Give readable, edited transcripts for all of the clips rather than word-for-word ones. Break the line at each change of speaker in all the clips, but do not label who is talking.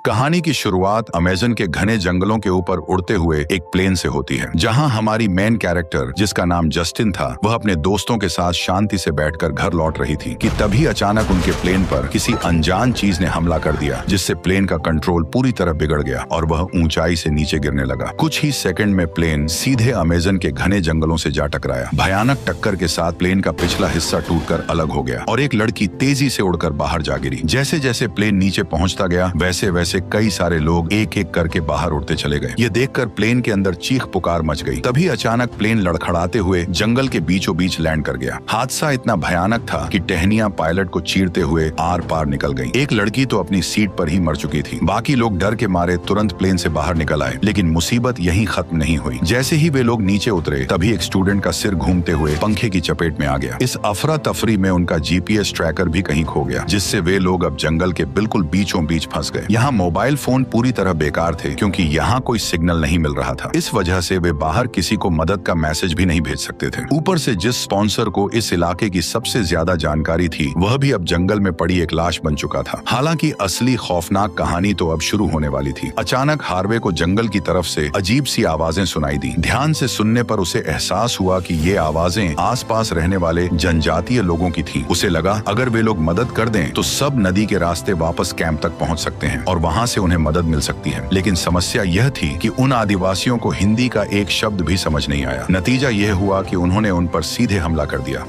कहानी की शुरुआत अमेज़न के घने जंगलों के ऊपर उड़ते हुए एक प्लेन से होती है, जहां हमारी मेन कैरेक्टर, जिसका नाम जस्टिन था, वह अपने दोस्तों के साथ शांति से बैठकर घर लौट रही थी कि तभी अचानक उनके प्लेन पर किसी अनजान चीज ने हमला कर दिया, जिससे प्लेन का कंट्रोल पूरी तरह बिगड़ गया और वह ऊंचाई से नीचे गिरने लगा। कुछ ही सेकंड में प्लेन सीधे अमेज़न के घने जंगलों से जा टकराया। भयानक टक्कर के साथ प्लेन का पिछला हिस्सा टूटकर अलग हो गया और एक लड़की तेजी से उड़कर बाहर जा गिरी। जैसे जैसे प्लेन नीचे पहुंचता गया, वैसे वैसे कई सारे लोग एक एक करके बाहर उड़ते चले गए। ये देखकर प्लेन के अंदर चीख पुकार मच गई। तभी अचानक प्लेन लड़खड़ाते हुए जंगल के बीचों बीच लैंड कर गया। हादसा इतना भयानक था कि टहनियां पायलट को चीरते हुए आर पार निकल गईं। एक लड़की तो अपनी सीट पर ही मर चुकी थी। बाकी लोग डर के मारे तुरंत प्लेन से बाहर निकल आए, लेकिन मुसीबत यहीं खत्म नहीं हुई। जैसे ही वे लोग नीचे उतरे, तभी एक स्टूडेंट का सिर घूमते हुए पंखे की चपेट में आ गया। इस अफरा तफरी में उनका जीपीएस ट्रैकर भी कहीं खो गया, जिससे वे लोग अब जंगल के बिल्कुल बीचों बीच फंस गए। यहाँ मोबाइल फोन पूरी तरह बेकार थे, क्योंकि यहाँ कोई सिग्नल नहीं मिल रहा था। इस वजह से वे बाहर किसी को मदद का मैसेज भी नहीं भेज सकते थे। ऊपर से जिस स्पॉन्सर को इस इलाके की सबसे ज्यादा जानकारी थी, वह भी अब जंगल में पड़ी एक लाश बन चुका था। हालांकि असली खौफनाक कहानी तो अब शुरू होने वाली थी। अचानक हार्वे को जंगल की तरफ से अजीब सी आवाजें सुनाई दी। ध्यान से सुनने पर उसे एहसास हुआ कि ये आवाजें आसपास रहने वाले जनजातीय लोगों की थी। उसे लगा अगर वे लोग मदद कर दें तो सब नदी के रास्ते वापस कैंप तक पहुंच सकते हैं और वहां से उन्हें मदद मिल सकती है। लेकिन समस्या यह थी कि उन आदिवासियों को हिंदी का एक शब्द भी समझ नहीं आया। नतीजा यह हुआ कि उन्होंने उन पर सीधे हमला कर दिया।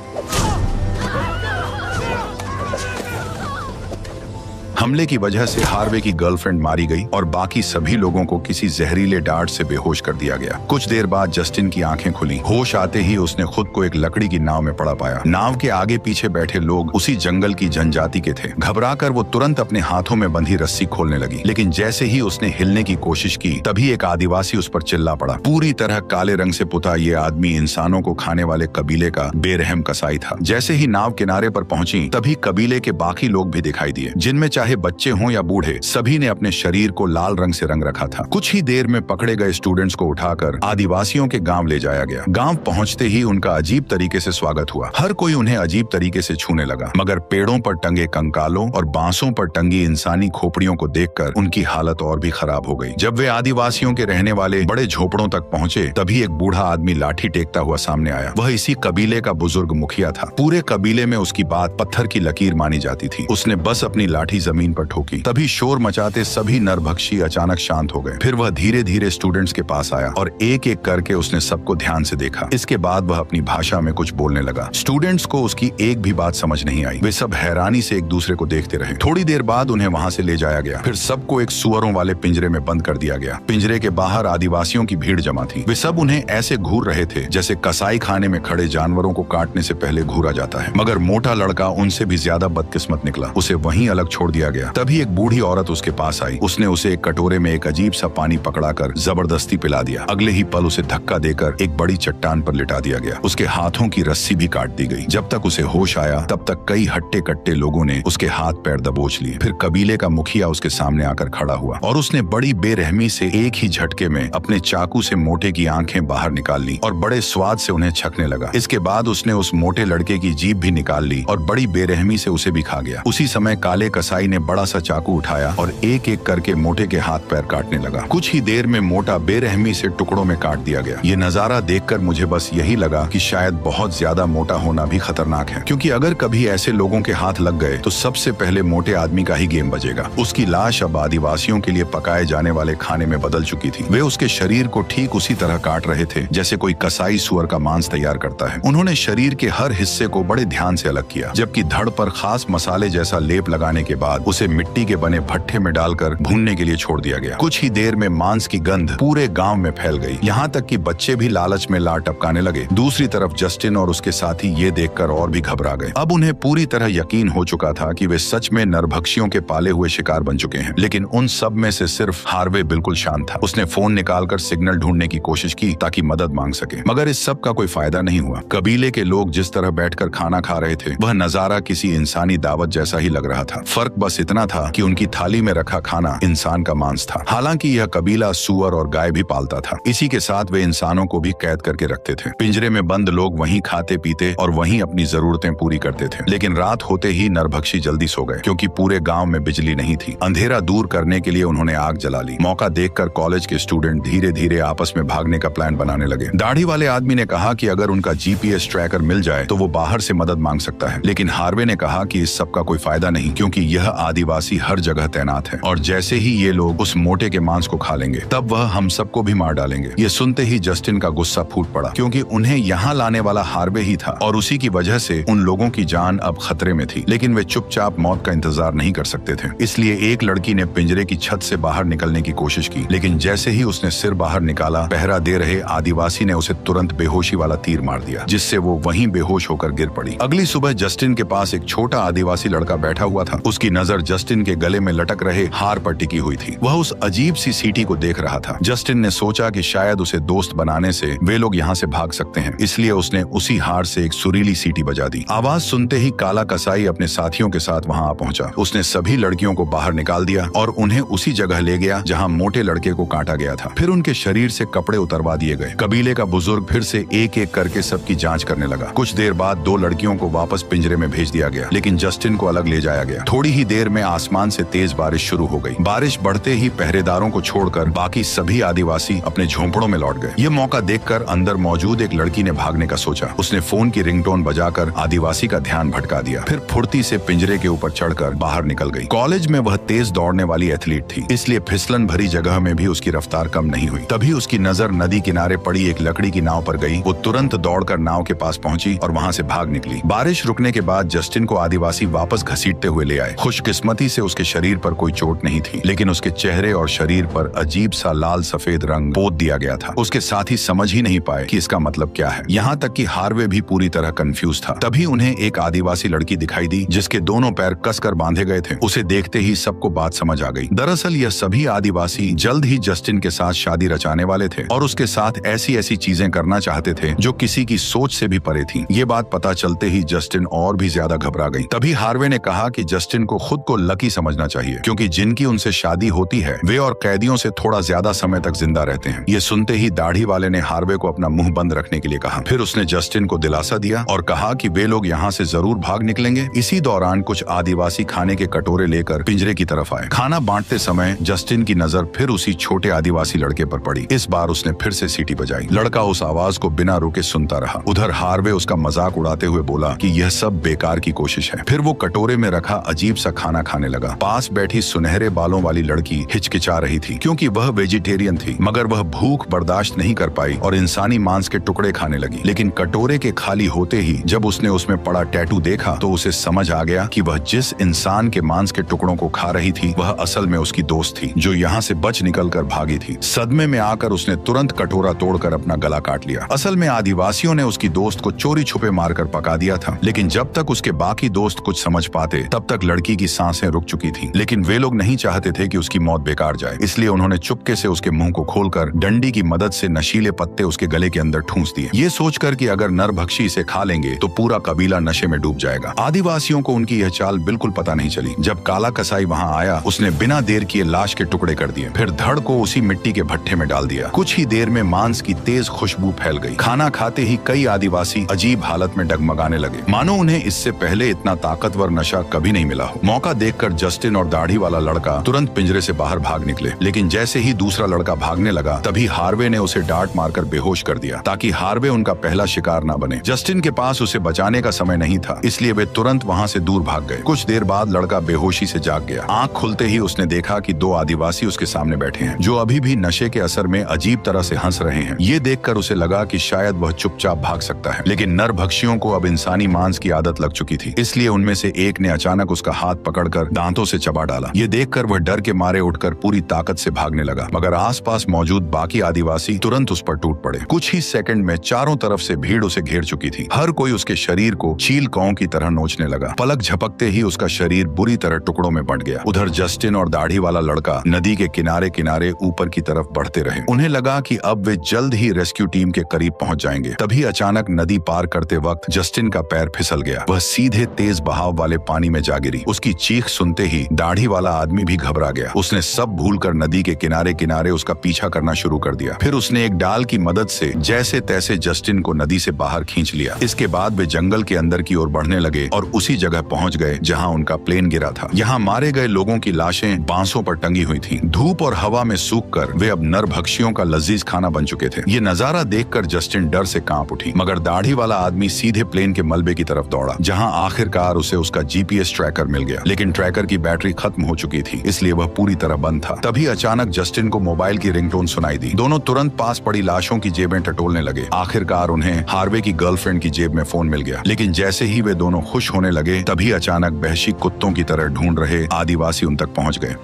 हमले की वजह से हार्वे की गर्लफ्रेंड मारी गई और बाकी सभी लोगों को किसी जहरीले डार्ट से बेहोश कर दिया गया। कुछ देर बाद जस्टिन की आंखें खुली। होश आते ही उसने खुद को एक लकड़ी की नाव में पड़ा पाया। नाव के आगे पीछे बैठे लोग उसी जंगल की जनजाति के थे। घबराकर वो तुरंत अपने हाथों में बंधी रस्सी खोलने लगी, लेकिन जैसे ही उसने हिलने की कोशिश की, तभी एक आदिवासी उस पर चिल्ला पड़ा। पूरी तरह काले रंग से पुता ये आदमी इंसानों को खाने वाले कबीले का बेरहम कसाई था। जैसे ही नाव किनारे पर पहुंची, तभी कबीले के बाकी लोग भी दिखाई दिए, जिनमें चाहे बच्चे हों या बूढ़े, सभी ने अपने शरीर को लाल रंग से रंग रखा था। कुछ ही देर में पकड़े गए स्टूडेंट्स को उठाकर आदिवासियों के गांव ले जाया गया। गांव पहुंचते ही उनका अजीब तरीके से स्वागत हुआ। हर कोई उन्हें अजीब तरीके से छूने लगा, मगर पेड़ों पर टंगे कंकालों और बांसों पर टंगी इंसानी खोपड़ियों को देखकर उनकी हालत और भी खराब हो गई। जब वे आदिवासियों के रहने वाले बड़े झोपड़ों तक पहुंचे, तभी एक बूढ़ा आदमी लाठी टेकता हुआ सामने आया। वह इसी कबीले का बुजुर्ग मुखिया था। पूरे कबीले में उसकी बात पत्थर की लकीर मानी जाती थी। उसने बस अपनी लाठी जमीन पर ठोकी, तभी शोर मचाते सभी नरभक्षी अचानक शांत हो गए। फिर वह धीरे धीरे स्टूडेंट्स के पास आया और एक एक करके उसने सबको ध्यान से देखा। इसके बाद वह अपनी भाषा में कुछ बोलने लगा। स्टूडेंट्स को उसकी एक भी बात समझ नहीं आई। वे सब हैरानी से एक दूसरे को देखते रहे। थोड़ी देर बाद उन्हें वहां से ले जाया गया। फिर सबको एक सुअरों वाले पिंजरे में बंद कर दिया गया। पिंजरे के बाहर आदिवासियों की भीड़ जमा थी। वे सब उन्हें ऐसे घूर रहे थे जैसे कसाई खाने में खड़े जानवरों को काटने से पहले घूरा जाता है। मगर मोटा लड़का उनसे भी ज्यादा बदकिस्मत निकला। उसे वहीं अलग छोड़ दिया गया। तभी एक बूढ़ी औरत उसके पास आई। उसने उसे एक कटोरे में एक अजीब सा पानी पकड़ाकर जबरदस्ती पिला दिया। अगले ही पल उसे धक्का देकर एक बड़ी चट्टान पर लिटा दिया गया। उसके हाथों की रस्सी भी काट दी गई। जब तक उसे होश आया, तब तक कई हट्टे कट्टे लोगों ने उसके हाथ पैर दबोच लिए। फिर कबीले का मुखिया उसके सामने आकर खड़ा हुआ और उसने बड़ी बेरहमी से एक ही झटके में अपने चाकू से मोटे की आंखें बाहर निकाल ली और बड़े स्वाद से उन्हें छकने लगा। इसके बाद उसने उस मोटे लड़के की जीभ भी निकाल ली और बड़ी बेरहमी से उसे भी खा गया। उसी समय काले कसाई ने बड़ा सा चाकू उठाया और एक एक करके मोटे के हाथ पैर काटने लगा। कुछ ही देर में मोटा बेरहमी से टुकड़ों में काट दिया गया। ये नजारा देखकर मुझे बस यही लगा कि शायद बहुत ज्यादा मोटा होना भी खतरनाक है, क्योंकि अगर कभी ऐसे लोगों के हाथ लग गए तो सबसे पहले मोटे आदमी का ही गेम बजेगा। उसकी लाश अब आदिवासियों के लिए पकाए जाने वाले खाने में बदल चुकी थी। वे उसके शरीर को ठीक उसी तरह काट रहे थे जैसे कोई कसाई सुअर का मांस तैयार करता है। उन्होंने शरीर के हर हिस्से को बड़े ध्यान से अलग किया, जबकि धड़ पर खास मसाले जैसा लेप लगाने के बाद उसे मिट्टी के बने भट्ठे में डालकर भूनने के लिए छोड़ दिया गया। कुछ ही देर में मांस की गंध पूरे गांव में फैल गई। यहाँ तक कि बच्चे भी लालच में लार टपकाने लगे। दूसरी तरफ जस्टिन और उसके साथी ये देखकर और भी घबरा गए। अब उन्हें पूरी तरह यकीन हो चुका था कि वे सच में नरभक्षियों के पाले हुए शिकार बन चुके हैं। लेकिन उन सब में से सिर्फ हार्वे बिल्कुल शांत था। उसने फोन निकालकर सिग्नल ढूंढने की कोशिश की ताकि मदद मांग सके, मगर इस सब का कोई फायदा नहीं हुआ। कबीले के लोग जिस तरह बैठकर खाना खा रहे थे, वह नजारा किसी इंसानी दावत जैसा ही लग रहा था। फर्क बस इतना था कि उनकी थाली में रखा खाना इंसान का मांस था। हालांकि यह कबीला सूअर और गाय भी पालता था। इसी के साथ वे इंसानों को भी कैद करके रखते थे। पिंजरे में बंद लोग वहीं खाते पीते और वहीं अपनी जरूरतें पूरी करते थे। लेकिन रात होते ही नरभक्षी जल्दी सो गए, क्योंकि पूरे गांव में बिजली नहीं थी। अंधेरा दूर करने के लिए उन्होंने आग जला ली। मौका देखकर कॉलेज के स्टूडेंट धीरे धीरे आपस में भागने का प्लान बनाने लगे। दाढ़ी वाले आदमी ने कहा कि अगर उनका जीपीएस ट्रैकर मिल जाए तो वो बाहर से मदद मांग सकता है। लेकिन हार्वे ने कहा कि इस सब का कोई फायदा नहीं, क्योंकि यह आदिवासी हर जगह तैनात है और जैसे ही ये लोग उस मोटे के मांस को खा लेंगे तब वह हम सबको भी मार डालेंगे। ये सुनते ही जस्टिन का गुस्सा फूट पड़ा, क्योंकि उन्हें यहाँ लाने वाला हार्वे ही था और उसी की वजह से उन लोगों की जान अब खतरे में थी। लेकिन वे चुपचाप मौत का इंतजार नहीं कर सकते थे। इसलिए एक लड़की ने पिंजरे की छत से बाहर निकलने की कोशिश की, लेकिन जैसे ही उसने सिर बाहर निकाला, पहरा दे रहे आदिवासी ने उसे तुरंत बेहोशी वाला तीर मार दिया, जिससे वो वहीं बेहोश होकर गिर पड़ी। अगली सुबह जस्टिन के पास एक छोटा आदिवासी लड़का बैठा हुआ था। उसकी नजर जस्टिन के गले में लटक रहे हार पर टिकी हुई थी। वह उस अजीब सी सीटी को देख रहा था। जस्टिन ने सोचा कि शायद उसे दोस्त बनाने से वे लोग यहाँ से भाग सकते हैं, इसलिए उसने उसी हार से एक सुरीली सीटी बजा दी। आवाज सुनते ही काला कसाई अपने साथियों के साथ वहाँ आ पहुंचा। उसने सभी लड़कियों को बाहर निकाल दिया और उन्हें उसी जगह ले गया जहाँ मोटे लड़के को काटा गया था। फिर उनके शरीर से कपड़े उतरवा दिए गए। कबीले का बुजुर्ग फिर से एक एक करके सबकी जांच करने लगा। कुछ देर बाद 2 लड़कियों को वापस पिंजरे में भेज दिया गया, लेकिन जस्टिन को अलग ले जाया गया। थोड़ी ही देर में आसमान से तेज बारिश शुरू हो गई। बारिश बढ़ते ही पहरेदारों को छोड़कर बाकी सभी आदिवासी अपने झोंपड़ों में लौट गए। ये मौका देखकर अंदर मौजूद एक लड़की ने भागने का सोचा। उसने फोन की रिंगटोन बजाकर आदिवासी का ध्यान भटका दिया, फिर फुर्ती से पिंजरे के ऊपर चढ़कर बाहर निकल गई। कॉलेज में वह तेज दौड़ने वाली एथलीट थी, इसलिए फिसलन भरी जगह में भी उसकी रफ्तार कम नहीं हुई। तभी उसकी नजर नदी किनारे पड़ी एक लकड़ी की नाव पर गई। वो तुरंत दौड़कर नाव के पास पहुंची और वहां से भाग निकली। बारिश रुकने के बाद जस्टिन को आदिवासी वापस घसीटते हुए ले आए। खुशकिस्मती से उसके शरीर पर कोई चोट नहीं थी, लेकिन उसके चेहरे और शरीर पर अजीब सा लाल सफेद रंग पोत दिया गया था। उसके साथी समझ ही नहीं पाए कि इसका मतलब क्या है। यहाँ तक कि हार्वे भी पूरी तरह कंफ्यूज था। तभी उन्हें एक आदिवासी लड़की दिखाई दी, जिसके दोनों पैर कसकर बांधे गए थे। उसे देखते ही सबको बात समझ आ गई। दरअसल यह सभी आदिवासी जल्द ही जस्टिन के साथ शादी रचाने वाले थे और उसके साथ ऐसी ऐसी चीजें करना चाहते थे जो किसी की सोच से भी परे थी। ये बात पता चलते ही जस्टिन और भी ज्यादा घबरा गई। तभी हार्वे ने कहा कि जस्टिन को खुद को लकी समझना चाहिए, क्योंकि जिनकी उनसे शादी होती है वे और कैदियों से थोड़ा ज्यादा समय तक जिंदा रहते हैं। ये सुनते ही दाढ़ी वाले ने हार्वे को अपना मुंह बंद रखने के लिए कहा। फिर उसने जस्टिन को दिलासा दिया और कहा कि वे लोग यहाँ से जरूर भाग निकलेंगे। इसी दौरान कुछ आदिवासी खाने के कटोरे लेकर पिंजरे की तरफ आए। खाना बांटते समय जस्टिन की नजर फिर उसी छोटे आदिवासी लड़के पर पड़ी। इस बार उसने फिर से सीटी बजाई। लड़का उस आवाज को बिना रुके सुनता रहा। उधर हार्वे उसका मजाक उड़ाते हुए बोला कि यह सब बेकार की कोशिश है। फिर वो कटोरे में रखा अजीब सा खाना खाने लगा। पास बैठी सुनहरे बालों वाली लड़की हिचकिचा रही थी, क्योंकि वह वेजिटेरियन थी, मगर वह भूख बर्दाश्त नहीं कर पाई और इंसानी मांस के टुकड़े खाने लगी। लेकिन कटोरे के खाली होते ही जब उसने उसमें पड़ा टैटू देखा तो उसे समझ आ गया कि वह जिस इंसान के मांस के टुकड़ों को खा रही थी वह असल में उसकी दोस्त थी, जो यहाँ से बच निकलकर भागी थी। सदमे में आकर उसने तुरंत कटोरा तोड़कर अपना गला काट लिया। असल में आदिवासियों ने उसकी दोस्त को चोरी छुपे मारकर पका दिया था, लेकिन जब तक उसके बाकी दोस्त कुछ समझ पाते तब तक लड़की की सांसें रुक चुकी थी। लेकिन वे लोग नहीं चाहते थे कि उसकी मौत बेकार जाए, इसलिए उन्होंने चुपके से उसके मुंह को खोलकर डंडी की मदद से नशीले पत्ते उसके गले के अंदर ठूंस दिए, ये सोचकर कि अगर नरभक्षी इसे खा लेंगे तो पूरा कबीला नशे में डूब जाएगा। आदिवासियों को उनकी यह चाल बिल्कुल पता नहीं चली। जब काला कसाई वहां आया उसने बिना देर किए लाश के टुकड़े कर दिए, फिर धड़ को उसी मिट्टी के भट्ठे में डाल दिया। कुछ ही देर में मांस की तेज खुशबू फैल गई। खाना खाते ही कई आदिवासी अजीब हालत में डगमगाने लगे, मानो उन्हें इससे पहले इतना ताकतवर नशा कभी नहीं मिला हो। मौका देखकर जस्टिन और दाढ़ी वाला लड़का तुरंत पिंजरे से बाहर भाग निकले, लेकिन जैसे ही दूसरा लड़का भागने लगा तभी हार्वे ने उसे डांट मारकर बेहोश कर दिया, ताकि हार्वे उनका पहला शिकार न बने। जस्टिन के पास उसे बचाने का समय नहीं था, इसलिए वे तुरंत वहां से दूर भाग गए। कुछ देर बाद लड़का बेहोशी से जाग गया। आंख खुलते ही उसने देखा कि 2 आदिवासी उसके सामने बैठे हैं, जो अभी भी नशे के असर में अजीब तरह से हंस रहे हैं। ये देखकर उसे लगा कि शायद वह चुपचाप भाग सकता है, लेकिन नरभक्षियों को अब इंसानी मांस की आदत लग चुकी थी, इसलिए उनमें से एक ने अचानक उसका हाथ पकड़कर दांतों से चबा डाला। ये देखकर वह डर के मारे उठकर पूरी ताकत से भागने लगा, मगर आसपास मौजूद बाकी आदिवासी तुरंत उस पर टूट पड़े। कुछ ही सेकंड में चारों तरफ से भीड़ उसे घेर चुकी थी। हर कोई उसके शरीर को चील कौं की तरह नोचने लगा। पलक झपकते ही उसका शरीर बुरी तरह टुकड़ों में बंट गया। उधर जस्टिन और दाढ़ी वाला लड़का नदी के किनारे किनारे ऊपर की तरफ बढ़ते रहे। उन्हें लगा कि अब वे जल्द ही रेस्क्यू टीम के करीब पहुंच जाएंगे। तभी अचानक नदी पार करते वक्त जस्टिन का पैर फिसल गया। वह सीधे तेज बहाव वाले पानी में जा गिरी। उसकी चीख सुनते ही दाढ़ी वाला आदमी भी घबरा गया। उसने सब भूलकर नदी के किनारे किनारे उसका पीछा करना शुरू कर दिया। फिर उसने एक डाल की मदद से जैसे तैसे जस्टिन को नदी से बाहर खींच लिया। इसके बाद वे जंगल के अंदर की ओर बढ़ने लगे और उसी जगह पहुंच गए जहां उनका प्लेन गिरा था। यहाँ मारे गए लोगों की लाशें बांसों पर टंगी हुई थीं। धूप और हवा में सूखकर वे अब नरभक्षियों का लजीज खाना बन चुके थे। ये नजारा देखकर जस्टिन डर से कांप उठी, मगर दाढ़ी वाला आदमी सीधे प्लेन के मलबे की तरफ दौड़ा, जहां आखिरकार उसे उसका जीपीएस ट्रैकर मिल गया। लेकिन ट्रैकर की बैटरी खत्म हो चुकी थी, इसलिए वह पूरी तरह बंद था। तभी अचानक जस्टिन को मोबाइल की रिंगटोन सुनाई दी। दोनों तुरंत पास पड़ी लाशों की जेबें टटोलने लगे। आखिरकार उन्हें हार्वे की गर्लफ्रेंड की जेब में फोन मिल गया। लेकिन जैसे ही वे दोनों खुश होने लगे, तभी अचानक वहशी कुत्तों की तरह ढूंढ रहे आदिवासी उन तक पहुंच गए।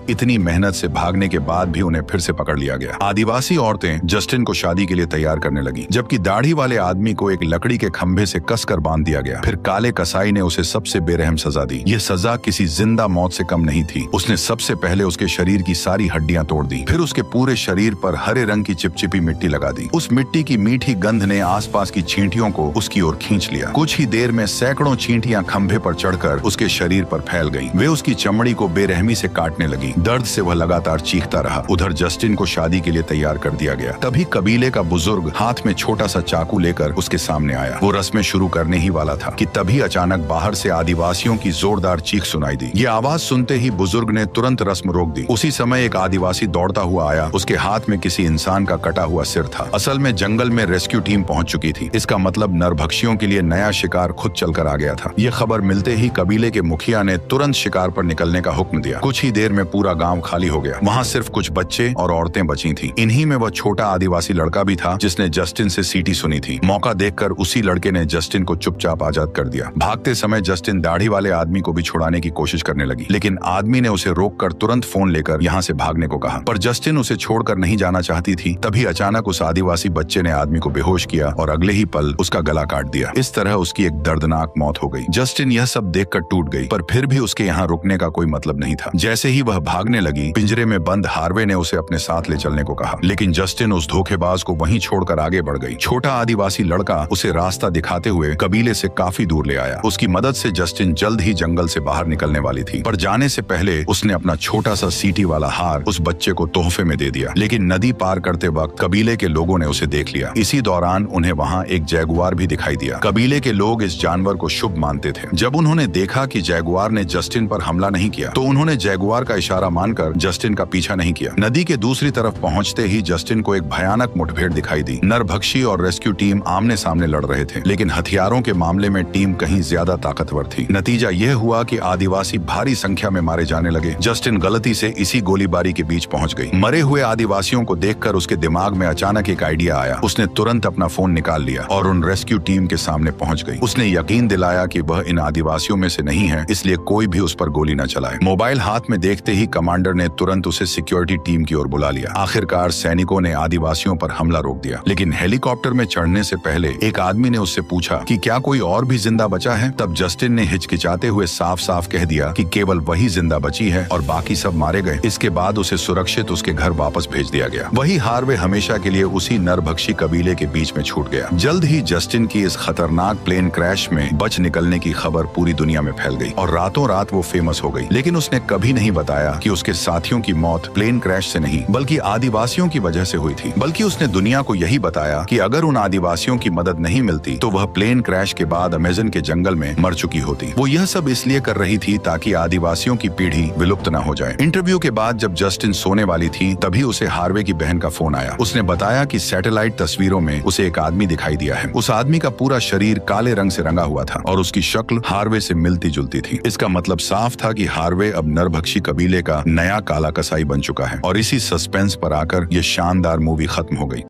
इतनी मेहनत से भागने के बाद भी उन्हें फिर से पकड़ लिया गया। आदिवासी औरतें जस्टिन को शादी के लिए तैयार करने लगी, जबकि दाढ़ी वाले आदमी को एक लकड़ी के खंभे से कसकर बांध दिया गया। फिर काले कसाई ने उसे सबसे बेरहम सजा दी। यह सजा किसी जिंदा मौत से कम नहीं थी। उसने सबसे पहले उसके शरीर की सारी हड्डियां तोड़ दी, फिर उसके पूरे शरीर पर हरे रंग की चिपचिपी मिट्टी लगा दी। उस मिट्टी की मीठी गंध ने आसपास की चींटियों को उसकी ओर खींच लिया। कुछ ही देर में सैकड़ों चींटियां खंभे पर चढ़कर उसके शरीर पर फैल गईं। वे उसकी चमड़ी को बेरहमी से काटने लगी। दर्द से वह लगातार चीखता रहा। उधर जस्टिन को शादी के लिए तैयार कर दिया गया। तभी कबीले का बुजुर्ग हाथ में छोटा सा चाकू लेकर उसके सामने आया। वो रस्में शुरू करने ही वाला था कि तभी अचानक बाहर से आदिवासियों की जोरदार चीख सुनाई दी। ये आवाज सुनते ही बुजुर्ग ने तुरंत रस्म रोक दी। उसी समय एक आदिवासी दौड़ता हुआ आया। उसके हाथ में किसी इंसान का कटा हुआ सिर था। असल में जंगल में रेस्क्यू टीम पहुंच चुकी थी। इसका मतलब नरभक्षियों के लिए नया शिकार खुद चलकर आ गया था। ये खबर मिलते ही कबीले के मुखिया ने तुरंत शिकार पर निकलने का हुक्म दिया। कुछ ही देर में पूरा गाँव खाली हो गया। वहाँ सिर्फ कुछ बच्चे और औरतें बची थीं। इन्हीं में वह छोटा आदिवासी लड़का भी था जिसने जस्टिन से सीटी सुनी थी। मौका देखकर उसी लड़के ने जस्टिन को चुपचाप आजाद कर दिया। भागते समय जस्टिन दाढ़ी वाले आदमी को भी छुड़ाने की कोशिश करने लगी, लेकिन आदमी ने उसे रोककर तुरंत फोन लेकर यहाँ से भागने को कहा। पर जस्टिन उसे छोड़कर नहीं जाना चाहती थी। तभी अचानक उस आदिवासी बच्चे ने आदमी को बेहोश किया और अगले ही पल उसका गला काट दिया। इस तरह उसकी एक दर्दनाक मौत हो गई। जस्टिन यह सब देखकर टूट गई, पर फिर भी उसके यहाँ रुकने का कोई मतलब नहीं था। जैसे ही वह भागने लगी, पिंजरे में बंद हार्वे ने उसे अपने साथ ले चलने को कहा, लेकिन जस्टिन उस धोखेबाज को वहीं छोड़कर आगे बढ़ गई। छोटा आदिवासी लड़का उसे रास्ता दिखाते हुए कबीले से काफी दूर ले आया। उसकी मदद से जस्टिन जल्द ही जंगल से बाहर निकलने वाली थी, पर जाने से पहले उसने अपना छोटा सा सीटी वाला हार उस बच्चे को तोहफे में दे दिया। लेकिन नदी पार करते वक्त कबीले के लोगों ने उसे देख लिया। इसी दौरान उन्हें वहाँ एक जैगुआर भी दिखाई दिया। कबीले के लोग इस जानवर को शुभ मानते थे। जब उन्होंने देखा कि जैगुआर ने जस्टिन पर हमला नहीं किया, तो उन्होंने जैगुआर का इशारा मानकर जस्टिन का पीछा नहीं किया। नदी के दूसरी तरफ पहुंचते ही जस्टिन को एक भयानक मुठभेड़ दिखाई दी। नरभक्षी और रेस्क्यू टीम आमने सामने लड़ रहे थे, लेकिन हथियारों के मामले में टीम कहीं ज्यादा ताकतवर थी। नतीजा यह हुआ कि आदिवासी भारी संख्या में मारे जाने लगे। जस्टिन गलती से इसी गोलीबारी के बीच पहुंच गई। मरे हुए आदिवासियों को देखकर उसके दिमाग में अचानक एक आइडिया आया। उसने तुरंत अपना फोन निकाल लिया और उन रेस्क्यू टीम के सामने पहुंच गई। उसने यकीन दिलाया कि वह इन आदिवासियों में से नहीं है, इसलिए कोई भी उस पर गोली न चलाए। मोबाइल हाथ में देखते ही कमांडर ने तुरंत उसे सिक्योरिटी टीम की ओर बुला लिया। आखिरकार सैनिकों ने आदिवासियों पर हमला रोक दिया, लेकिन हेलीकॉप्टर में चढ़ने से पहले एक आदमी ने उससे पूछा कि क्या कोई और भी जिंदा बचा है। तब जस्टिन ने हिचकिचाते हुए साफ साफ कह दिया कि केवल वही जिंदा बची है और बाकी सब मारे गए। इसके बाद उसे सुरक्षित उसके घर वापस भेज दिया गया। वही हार्वे हमेशा के लिए उसी नरभक्षी कबीले के बीच में छूट गया। जल्द ही जस्टिन की इस खतरनाक प्लेन क्रैश में बच निकलने की खबर पूरी दुनिया में फैल गई और रातों रात वो फेमस हो गई। लेकिन उसने कभी नहीं बताया कि उसके साथियों की मौत प्लेन क्रैश से नहीं बल्कि आदिवासियों की वजह से हुई थी। बल्कि उसने दुनिया को यही बताया कि अगर उन आदिवासियों की मदद नहीं मिलती तो वह प्लेन क्रैश के बाद अमेज़न के जंगल में मर चुकी होती। वो यह सब इसलिए कर रही थी ताकि आदिवासियों की पीढ़ी विलुप्त न हो जाए। इंटरव्यू के बाद जब जस्टिन सोने वाली थी, तभी उसे हार्वे की बहन का फोन आया। उसने बताया कि सैटेलाइट तस्वीरों में उसे एक आदमी दिखाई दिया है। उस आदमी का पूरा शरीर काले रंग से रंगा हुआ था और उसकी शक्ल हार्वे से मिलती जुलती थी। इसका मतलब साफ था कि हार्वे अब नरभक्षी कबीले का नया काला कसाई बन चुका है। और इसी सस्पेंस पर आकर यह शानदार मूवी खत्म हो गई।